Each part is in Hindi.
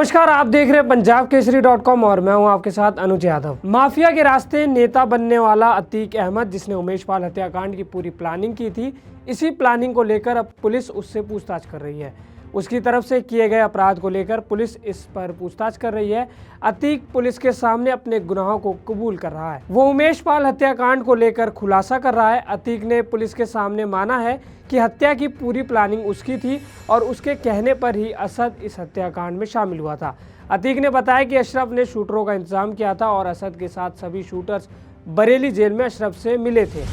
नमस्कार, आप देख रहे हैं पंजाब केसरी.com और मैं हूं आपके साथ अनुज यादव। माफिया के रास्ते नेता बनने वाला अतीक अहमद, जिसने उमेश पाल हत्याकांड की पूरी प्लानिंग की थी, इसी प्लानिंग को लेकर अब पुलिस उससे पूछताछ कर रही है। उसकी तरफ से किए गए अपराध को लेकर पुलिस इस पर पूछताछ कर रही है। अतीक पुलिस के सामने अपने गुनाहों को कबूल कर रहा है। वो उमेश पाल हत्याकांड को लेकर खुलासा कर रहा है। अतीक ने पुलिस के सामने माना है कि हत्या की पूरी प्लानिंग उसकी थी और उसके कहने पर ही असद इस हत्याकांड में शामिल हुआ था। अतीक ने बताया कि अशरफ ने शूटरों का इंतजाम किया था और असद के साथ सभी शूटर्स बरेली जेल में अशरफ से मिले थे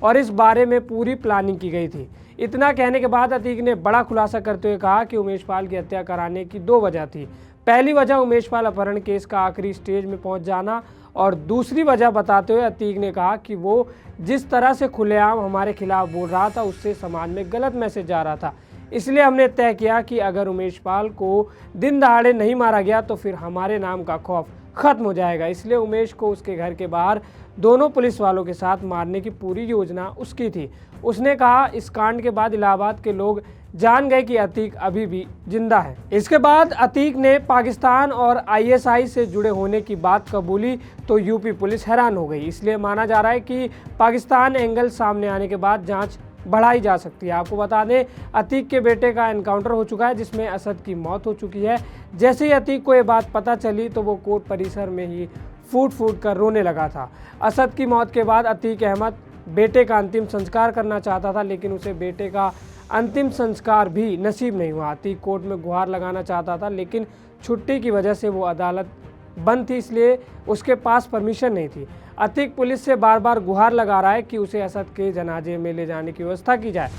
और इस बारे में पूरी प्लानिंग की गई थी। इतना कहने के बाद अतीक ने बड़ा खुलासा करते हुए कहा कि उमेश पाल की हत्या कराने की दो वजह थी। पहली वजह उमेश पाल अपहरण केस का आखिरी स्टेज में पहुंच जाना, और दूसरी वजह बताते हुए अतीक ने कहा कि वो जिस तरह से खुलेआम हमारे खिलाफ बोल रहा था, उससे समाज में गलत मैसेज जा रहा था। इसलिए हमने तय किया कि अगर उमेश पाल को दिन दहाड़े नहीं मारा गया तो फिर हमारे नाम का खौफ खत्म हो जाएगा। इसलिए उमेश को उसके घर के बाहर दोनों पुलिस वालों के साथ मारने की पूरी योजना उसकी थी। उसने कहा, इस कांड के बाद इलाहाबाद के लोग जान गए कि अतीक अभी भी जिंदा है। इसके बाद अतीक ने पाकिस्तान और आईएसआई से जुड़े होने की बात कबूली तो यूपी पुलिस हैरान हो गई। इसलिए माना जा रहा है कि पाकिस्तान एंगल सामने आने के बाद जांच बढ़ाई जा सकती है। आपको बता दें, अतीक के बेटे का एनकाउंटर हो चुका है, जिसमें असद की मौत हो चुकी है। जैसे ही अतीक को ये बात पता चली तो वो कोर्ट परिसर में ही फूट फूट कर रोने लगा था। असद की मौत के बाद अतीक अहमद बेटे का अंतिम संस्कार करना चाहता था, लेकिन उसे बेटे का अंतिम संस्कार भी नसीब नहीं हुआ। अतीक कोर्ट में गुहार लगाना चाहता था, लेकिन छुट्टी की वजह से वो अदालत बंद थी, इसलिए उसके पास परमिशन नहीं थी। अतीक पुलिस से बार बार गुहार लगा रहा है कि उसे असद के जनाजे में ले जाने की व्यवस्था की जाए,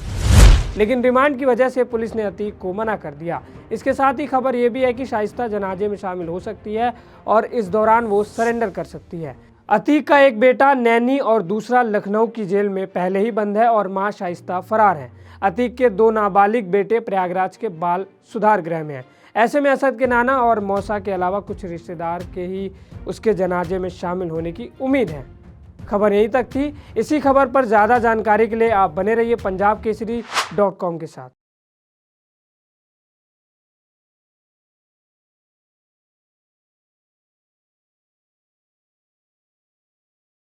लेकिन रिमांड की वजह से पुलिस ने अतीक को मना कर दिया। इसके साथ ही खबर ये भी है कि शाइस्ता जनाजे में शामिल हो सकती है और इस दौरान वो सरेंडर कर सकती है। अतीक का एक बेटा नैनी और दूसरा लखनऊ की जेल में पहले ही बंद है और मां शाइस्ता फरार है। अतीक के दो नाबालिग बेटे प्रयागराज के बाल सुधार गृह में हैं। ऐसे में असद के नाना और मौसा के अलावा कुछ रिश्तेदार के ही उसके जनाजे में शामिल होने की उम्मीद है। खबर यहीं तक थी। इसी खबर पर ज़्यादा जानकारी के लिए आप बने रहिए पंजाब केसरी.com के साथ।